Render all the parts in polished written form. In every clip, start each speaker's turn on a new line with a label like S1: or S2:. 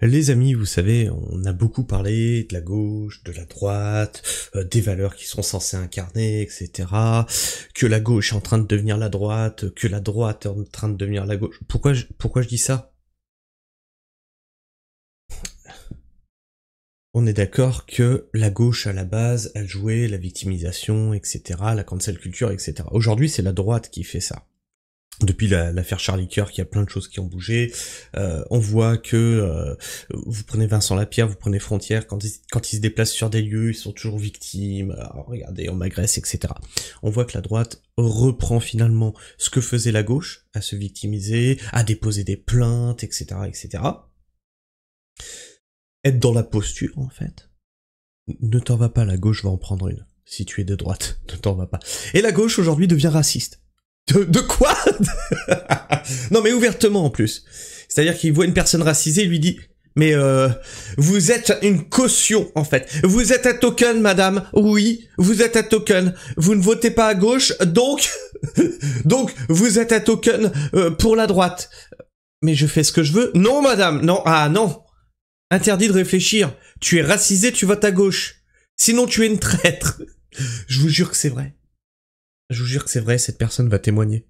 S1: Les amis, vous savez, on a beaucoup parlé de la gauche, de la droite, des valeurs qui sont censées incarner, etc. Que la gauche est en train de devenir la droite, que la droite est en train de devenir la gauche. Pourquoi je dis ça? On est d'accord que la gauche, à la base, a joué la victimisation, etc., la cancel culture, etc. Aujourd'hui, c'est la droite qui fait ça. Depuis l'affaire Charlie Cœur, qu'il y a plein de choses qui ont bougé, on voit que vous prenez Vincent Lapierre, vous prenez Frontière, quand ils se déplacent sur des lieux, ils sont toujours victimes, alors, regardez, on m'agresse, etc. On voit que la droite reprend finalement ce que faisait la gauche, à se victimiser, à déposer des plaintes, etc., etc. Être dans la posture, en fait. Ne t'en va pas, la gauche va en prendre une. Si tu es de droite, ne t'en va pas. Et la gauche, aujourd'hui, devient raciste. De quoi? Non mais ouvertement en plus. C'est-à-dire qu'il voit une personne racisée, il lui dit mais vous êtes une caution en fait. Vous êtes un token madame. Oui, vous êtes un token. Vous ne votez pas à gauche, donc vous êtes un token pour la droite. Mais je fais ce que je veux. Non madame, non. Ah non. Interdit de réfléchir. Tu es racisé, tu votes à gauche. Sinon tu es une traître. Je vous jure que c'est vrai. Je vous jure que c'est vrai, cette personne va témoigner.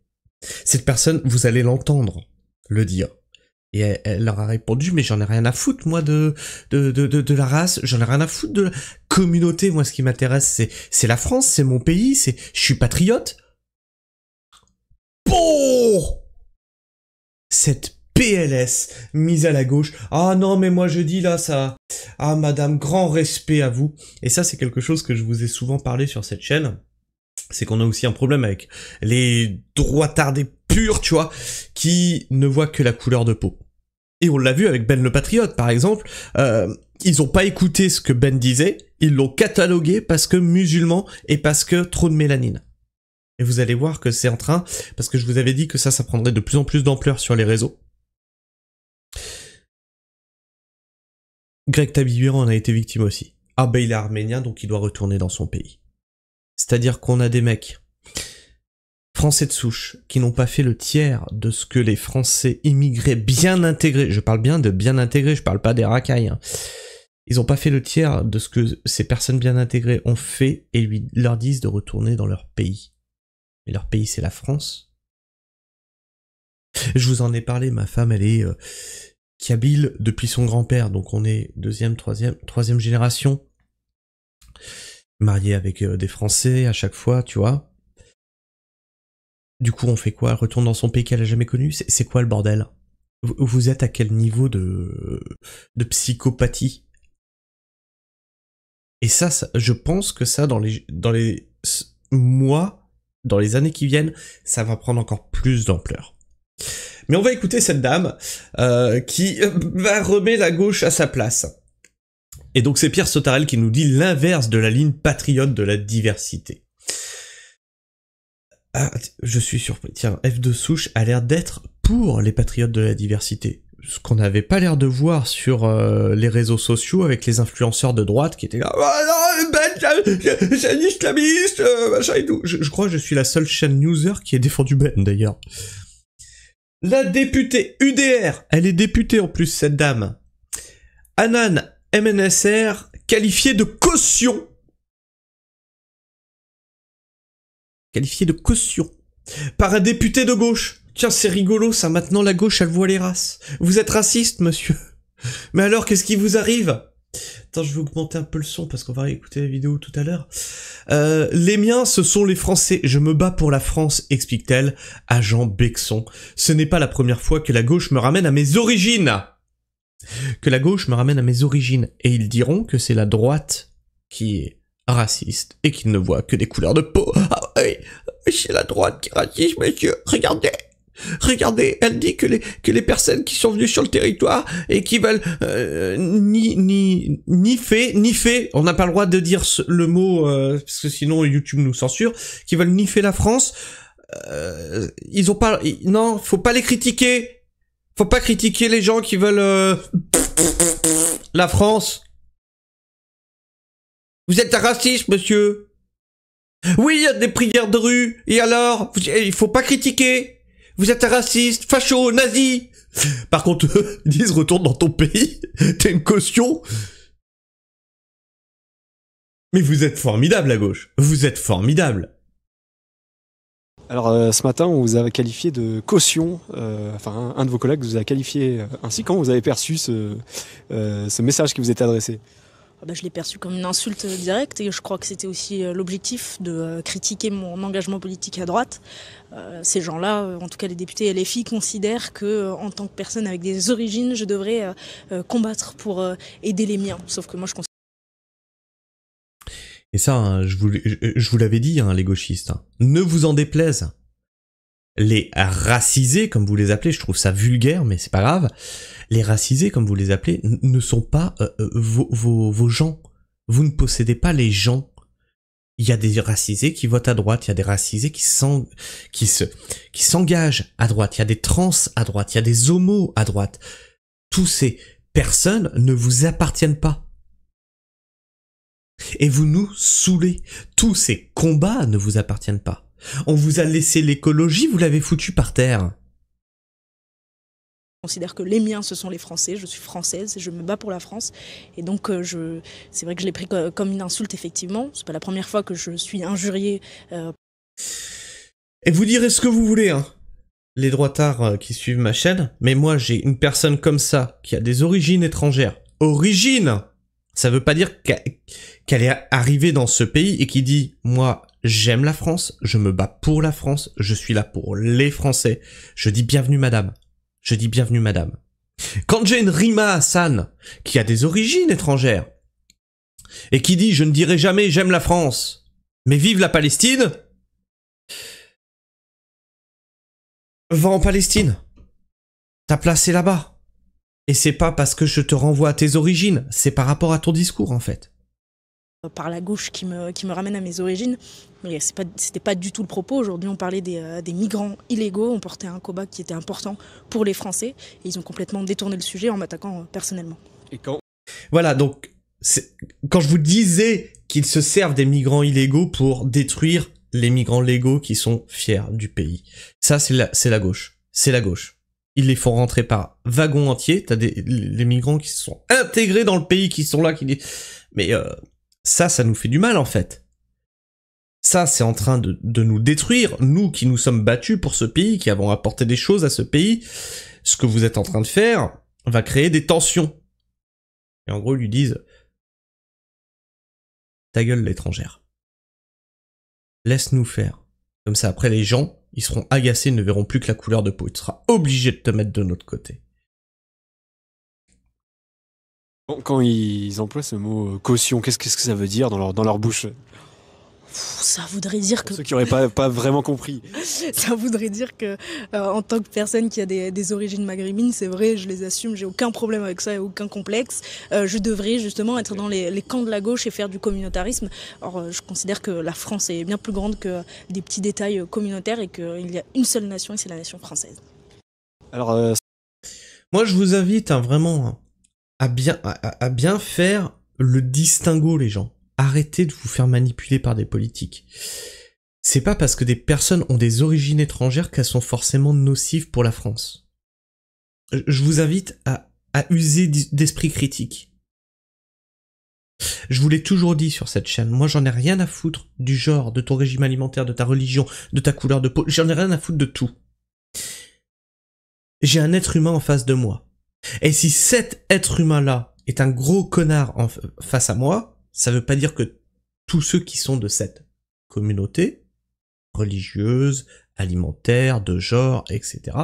S1: Cette personne, vous allez l'entendre le dire. Et elle leur a répondu, mais j'en ai rien à foutre, moi, de la race, j'en ai rien à foutre de la communauté. Moi, ce qui m'intéresse, c'est la France, c'est mon pays, je suis patriote. Bon! Cette PLS mise à la gauche. Ah non, mais moi je dis là, ça... Ah madame, grand respect à vous. Et ça, c'est quelque chose que je vous ai souvent parlé sur cette chaîne. C'est qu'on a aussi un problème avec les droitardés purs, tu vois, qui ne voient que la couleur de peau. Et on l'a vu avec Ben le Patriote, par exemple, ils ont pas écouté ce que Ben disait, ils l'ont catalogué parce que musulman et parce que trop de mélanine. Et vous allez voir que c'est en train, parce que je vous avais dit que ça prendrait de plus en plus d'ampleur sur les réseaux. Greg Tabibiran en a été victime aussi. Ah ben il est arménien, donc il doit retourner dans son pays. C'est-à-dire qu'on a des mecs français de souche qui n'ont pas fait le tiers de ce que les Français immigrés bien intégrés, je parle bien de bien intégrés, je parle pas des racailles, hein. Ils ont pas fait le tiers de ce que ces personnes bien intégrées ont fait et leur disent de retourner dans leur pays. Et leur pays, c'est la France. Je vous en ai parlé, ma femme, elle est kabyle depuis son grand-père, donc on est troisième génération. Mariée avec des Français à chaque fois, tu vois. Du coup, on fait quoi? Elle retourne dans son pays qu'elle a jamais connu? C'est quoi le bordel? Vous êtes à quel niveau de psychopathie? Et ça, je pense que ça, dans les mois, dans les années qui viennent, ça va prendre encore plus d'ampleur. Mais on va écouter cette dame qui va remettre la gauche à sa place. Et donc c'est Pierre Sautarel qui nous dit l'inverse de la ligne patriote de la diversité. Ah, je suis surpris. Tiens, F de Souche a l'air d'être pour les patriotes de la diversité. Ce qu'on n'avait pas l'air de voir sur les réseaux sociaux avec les influenceurs de droite qui étaient là. Ah non, Ben, c'est un islamiste, machin et tout. Je crois que je suis la seule chaîne newser qui ait défendu Ben d'ailleurs. La députée UDR, elle est députée en plus, cette dame. Hanan MNSR, qualifiée de caution. Qualifiée de caution. Par un député de gauche. Tiens, c'est rigolo, ça, maintenant la gauche, elle voit les races. Vous êtes raciste, monsieur. Mais alors, qu'est-ce qui vous arrive? Attends, je vais augmenter un peu le son, parce qu'on va écouter la vidéo tout à l'heure. Les miens, ce sont les Français. Je me bats pour la France, explique-t-elle à Jean Bexon. Ce n'est pas la première fois que la gauche me ramène à mes origines. Et ils diront que c'est la droite qui est raciste et qui ne voit que des couleurs de peau. Ah oui, c'est la droite qui est raciste, monsieur. Regardez, elle dit que les personnes qui sont venues sur le territoire et qui veulent ni fait, on n'a pas le droit de dire le mot parce que sinon YouTube nous censure, qui veulent nifer la France, ils ont pas, non, faut pas les critiquer. Faut pas critiquer les gens qui veulent la France. Vous êtes un raciste, monsieur. Oui, il y a des prières de rue. Et alors, il faut pas critiquer. Vous êtes un raciste, facho, nazi. Par contre, eux, ils disent retourne dans ton pays, t'as une caution. Mais vous êtes formidable à gauche, vous êtes formidable.
S2: Alors ce matin, on vous a qualifié de caution, enfin un de vos collègues vous a qualifié ainsi. Quand vous avez perçu ce message qui vous était adressé?
S3: Je l'ai perçu comme une insulte directe et je crois que c'était aussi l'objectif de critiquer mon engagement politique à droite. Ces gens-là, en tout cas les députés LFI, considèrent que en tant que personne avec des origines, je devrais combattre pour aider les miens. Sauf que moi je considère...
S1: Et ça, hein, je vous l'avais dit, hein, les gauchistes, hein, ne vous en déplaise. Les racisés, comme vous les appelez, je trouve ça vulgaire, mais c'est pas grave. Les racisés, comme vous les appelez, ne sont pas vos gens. Vous ne possédez pas les gens. Il y a des racisés qui votent à droite, il y a des racisés qui s'engagent à droite, il y a des trans à droite, il y a des homos à droite. Tous ces personnes ne vous appartiennent pas. Et vous nous saoulez. Tous ces combats ne vous appartiennent pas. On vous a laissé l'écologie, vous l'avez foutu par terre.
S3: Je considère que les miens, ce sont les Français. Je suis française, je me bats pour la France. Et donc, c'est vrai que je l'ai pris comme une insulte, effectivement. C'est pas la première fois que je suis injuriée.
S1: Et vous direz ce que vous voulez, hein, les droitards qui suivent ma chaîne. Mais moi, j'ai une personne comme ça, qui a des origines étrangères. Origines! Ça veut pas dire qu'elle est arrivée dans ce pays et qui dit « Moi, j'aime la France, je me bats pour la France, je suis là pour les Français. » Je dis « Bienvenue, madame. » Je dis « Bienvenue, madame. » Quand j'ai une Rima Hassan qui a des origines étrangères et qui dit « Je ne dirai jamais j'aime la France, mais vive la Palestine », va en Palestine. Ta place est là-bas. Et c'est pas parce que je te renvoie à tes origines, c'est par rapport à ton discours en fait.
S3: Par la gauche qui me ramène à mes origines, mais c'était pas du tout le propos. Aujourd'hui, on parlait des migrants illégaux, on portait un combat qui était important pour les Français, et ils ont complètement détourné le sujet en m'attaquant personnellement.
S2: Et quand...
S1: Voilà, donc, quand je vous disais qu'ils se servent des migrants illégaux pour détruire les migrants légaux qui sont fiers du pays, ça c'est la gauche, c'est la gauche. Ils les font rentrer par wagon entier. T'as les migrants qui se sont intégrés dans le pays, qui sont là, qui disent... Mais ça nous fait du mal en fait. Ça, c'est en train de nous détruire, nous qui nous sommes battus pour ce pays, qui avons apporté des choses à ce pays. Ce que vous êtes en train de faire va créer des tensions. Et en gros, ils lui disent « Ta gueule l'étrangère. Laisse-nous faire. » Comme ça, après les gens... Ils seront agacés, ils ne verront plus que la couleur de peau. Tu seras obligé de te mettre de notre côté.
S2: Quand ils emploient ce mot caution, qu'est-ce que ça veut dire dans leur bouche?
S3: Ça voudrait dire que...
S2: Pour ceux qui n'auraient pas vraiment compris.
S3: Ça voudrait dire que, en tant que personne qui a des origines maghrébines, c'est vrai, je les assume, j'ai aucun problème avec ça et aucun complexe. Je devrais justement être dans les camps de la gauche et faire du communautarisme. Or, je considère que la France est bien plus grande que des petits détails communautaires et qu'il y a une seule nation et c'est la nation française.
S2: Alors,
S1: moi, je vous invite vraiment à bien faire le distinguo, les gens. Arrêtez de vous faire manipuler par des politiques. C'est pas parce que des personnes ont des origines étrangères qu'elles sont forcément nocives pour la France. Je vous invite à user d'esprit critique. Je vous l'ai toujours dit sur cette chaîne, moi j'en ai rien à foutre du genre, de ton régime alimentaire, de ta religion, de ta couleur de peau, j'en ai rien à foutre de tout. J'ai un être humain en face de moi. Et si cet être humain-là est un gros connard face à moi, ça veut pas dire que tous ceux qui sont de cette communauté, religieuse, alimentaire, de genre, etc.,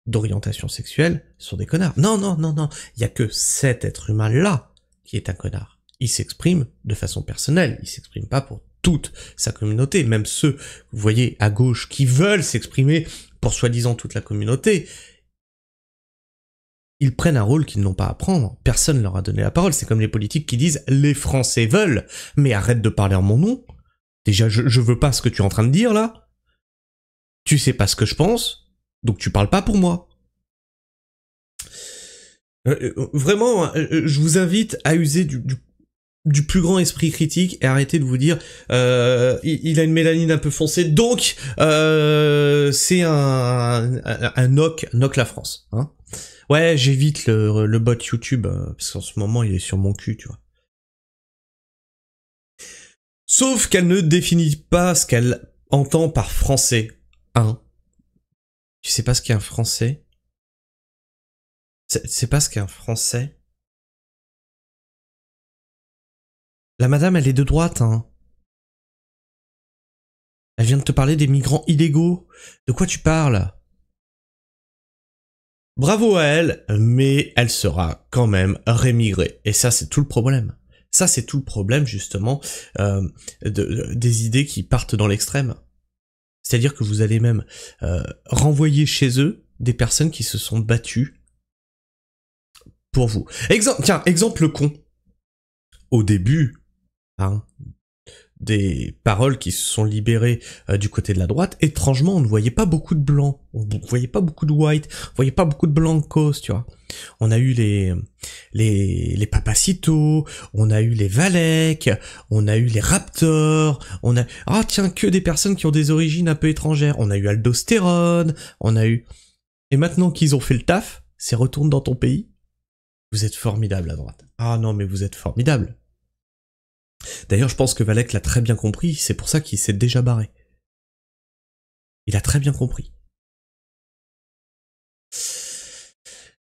S1: d'orientation sexuelle, sont des connards. Non, non, non, non. Il y a que cet être humain-là qui est un connard. Il s'exprime de façon personnelle. Il s'exprime pas pour toute sa communauté. Même ceux, vous voyez, à gauche, qui veulent s'exprimer pour soi-disant toute la communauté, ils prennent un rôle qu'ils n'ont pas à prendre. Personne leur a donné la parole. C'est comme les politiques qui disent « les Français veulent ». Mais arrête de parler en mon nom. Déjà, je veux pas ce que tu es en train de dire, là. Tu sais pas ce que je pense, donc tu parles pas pour moi. Vraiment, je vous invite à user du plus grand esprit critique et arrêtez de vous dire il a une mélanine un peu foncée, donc c'est un knock la France. Hein. Ouais, j'évite le bot YouTube, parce qu'en ce moment il est sur mon cul, tu vois. Sauf qu'elle ne définit pas ce qu'elle entend par français. Hein. Tu sais pas ce qu'est un français? C'est pas ce qu'est un français? La madame, elle est de droite, hein. Elle vient de te parler des migrants illégaux. De quoi tu parles? Bravo à elle, mais elle sera quand même rémigrée. Et ça, c'est tout le problème. Ça, c'est tout le problème, justement, des idées qui partent dans l'extrême. C'est-à-dire que vous allez même renvoyer chez eux des personnes qui se sont battues pour vous. Tiens, exemple con. Au début, hein, des paroles qui se sont libérées du côté de la droite, étrangement, on ne voyait pas beaucoup de blancs, on ne voyait pas beaucoup de white, on voyait pas beaucoup de blancos, tu vois. On a eu les Papacitos, on a eu les Valek, on a eu les Raptors, on a... Ah tiens, que des personnes qui ont des origines un peu étrangères. On a eu Aldostérone, on a eu... Et maintenant qu'ils ont fait le taf, c'est retourne dans ton pays. Vous êtes formidable à droite. Ah non, mais vous êtes formidable. D'ailleurs, je pense que Valek l'a très bien compris, c'est pour ça qu'il s'est déjà barré. Il a très bien compris.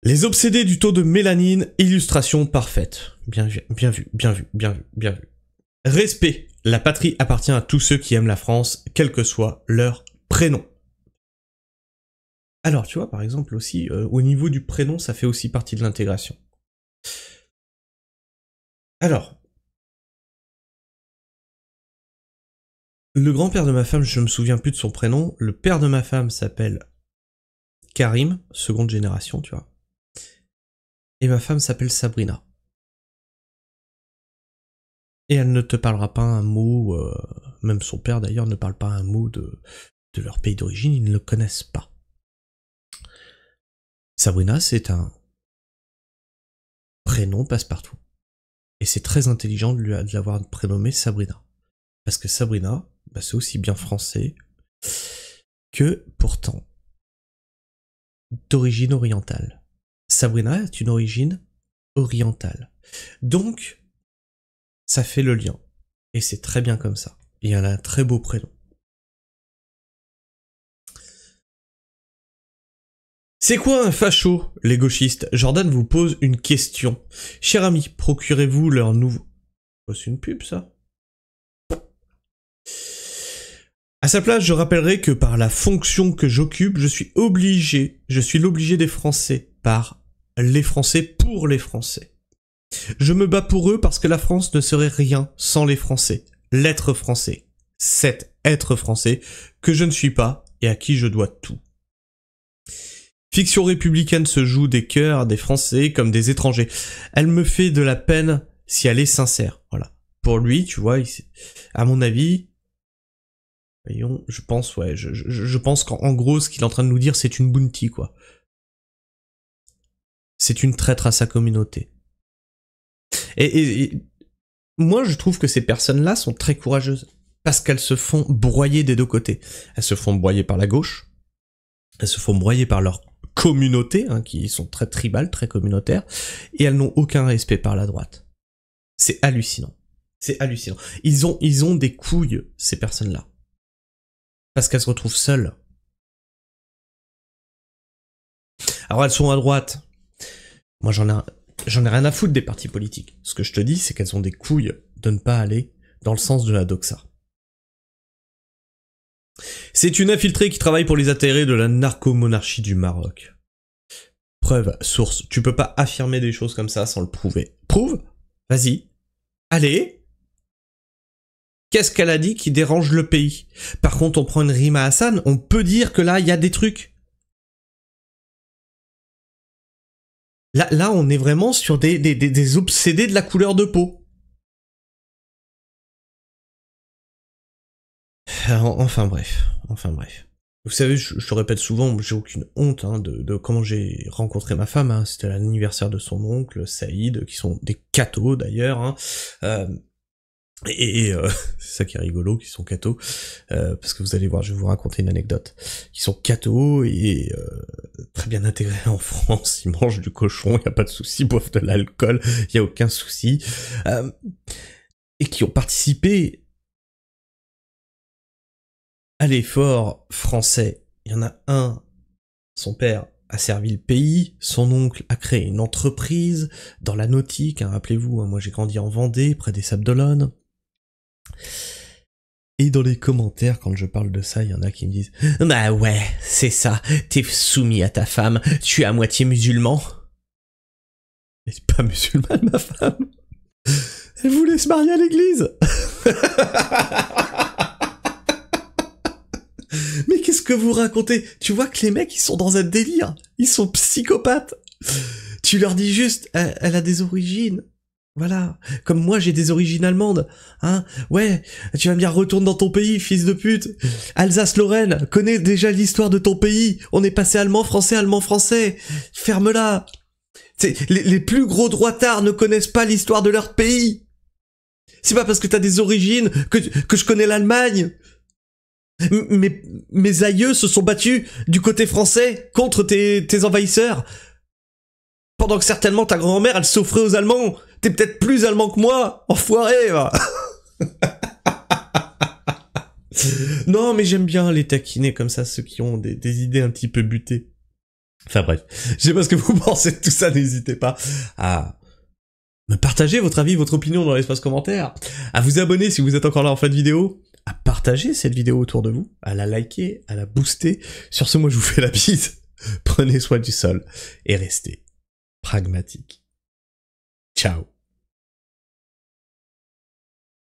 S1: Les obsédés du taux de mélanine, illustration parfaite. Bien vu, bien vu, bien vu, bien vu, bien vu. Respect. La patrie appartient à tous ceux qui aiment la France, quel que soit leur prénom. Alors, tu vois, par exemple, aussi, au niveau du prénom, ça fait aussi partie de l'intégration. Alors, le grand-père de ma femme, je me souviens plus de son prénom, le père de ma femme s'appelle Karim, seconde génération, tu vois. Et ma femme s'appelle Sabrina. Et elle ne te parlera pas un mot, même son père d'ailleurs ne parle pas un mot de leur pays d'origine, ils ne le connaissent pas. Sabrina, c'est un prénom passe-partout. Et c'est très intelligent de l'avoir prénommé Sabrina. Parce que Sabrina, bah, c'est aussi bien français que pourtant d'origine orientale. Sabrina est une origine orientale. Donc, ça fait le lien. Et c'est très bien comme ça. Et elle a un très beau prénom. C'est quoi un facho, les gauchistes? Jordan vous pose une question. Cher ami, procurez-vous leur nouveau... Oh, c'est une pub, ça? À sa place, je rappellerai que par la fonction que j'occupe, je suis l'obligé des Français, par les Français pour les Français. Je me bats pour eux parce que la France ne serait rien sans les Français. L'être français. Cet être français que je ne suis pas et à qui je dois tout. Fiction républicaine se joue des cœurs des Français comme des étrangers. Elle me fait de la peine si elle est sincère. Voilà. Pour lui, tu vois, à mon avis, voyons, je pense, ouais, je pense qu'en gros, ce qu'il est en train de nous dire, c'est une bounty, quoi. C'est une traître à sa communauté. Et moi, je trouve que ces personnes-là sont très courageuses. Parce qu'elles se font broyer des deux côtés. Elles se font broyer par la gauche. Elles se font broyer par leur communauté, hein, qui sont très tribales, très communautaires. Et elles n'ont aucun respect par la droite. C'est hallucinant. C'est hallucinant. Ils ont des couilles, ces personnes-là. Parce qu'elles se retrouvent seules. Alors elles sont à droite. Moi j'en ai rien à foutre des partis politiques. Ce que je te dis, c'est qu'elles ont des couilles de ne pas aller dans le sens de la doxa. C'est une infiltrée qui travaille pour les intérêts de la narcomonarchie du Maroc. Preuve, source. Tu peux pas affirmer des choses comme ça sans le prouver. Prouve. Vas-y. Allez. Qu'est-ce qu'elle a dit qui dérange le pays? Par contre, on prend une Rima Hassan, on peut dire que là, il y a des trucs. Là, on est vraiment sur des obsédés de la couleur de peau. Enfin bref. Vous savez, je le répète souvent, j'ai aucune honte hein, de comment j'ai rencontré ma femme. Hein. C'était l'anniversaire de son oncle, Saïd, qui sont des cathos d'ailleurs. Hein. C'est ça qui est rigolo, qui sont cathos, parce que vous allez voir, je vais vous raconter une anecdote. Ils sont cathos et très bien intégrés en France, ils mangent du cochon, y a pas de souci, boivent de l'alcool, y a aucun souci, et qui ont participé à l'effort français. Il y en a un, son père a servi le pays, son oncle a créé une entreprise dans la nautique, hein, rappelez-vous, hein, moi j'ai grandi en Vendée, près des Sables d'Olonne. Et dans les commentaires, quand je parle de ça, il y en a qui me disent « Bah ouais, c'est ça, t'es soumis à ta femme, tu es à moitié musulman. » Elle est pas musulmane, ma femme. Elle voulait se marier à l'église. Mais qu'est-ce que vous racontez? Tu vois que les mecs, ils sont dans un délire. Ils sont psychopathes. Tu leur dis juste, elle a des origines. Voilà. Comme moi, j'ai des origines allemandes. Hein? Ouais. Tu vas me dire, retourne dans ton pays, fils de pute. Alsace-Lorraine, connais déjà l'histoire de ton pays. On est passé allemand, français. Ferme-la. Les plus gros droitards ne connaissent pas l'histoire de leur pays. C'est pas parce que t'as des origines que je connais l'Allemagne. Mes aïeux se sont battus du côté français contre tes envahisseurs. Pendant que certainement ta grand-mère, elle s'offrait aux Allemands. T'es peut-être plus allemand que moi, enfoiré, va. Non, mais j'aime bien les taquiner comme ça, ceux qui ont des idées un petit peu butées. Enfin bref, je sais pas ce que vous pensez de tout ça, n'hésitez pas à me partager votre avis, votre opinion dans l'espace commentaire, à vous abonner si vous êtes encore là en fin de vidéo, à partager cette vidéo autour de vous, à la liker, à la booster. Sur ce, moi je vous fais la bise, prenez soin du sol et restez pragmatique. Ciao.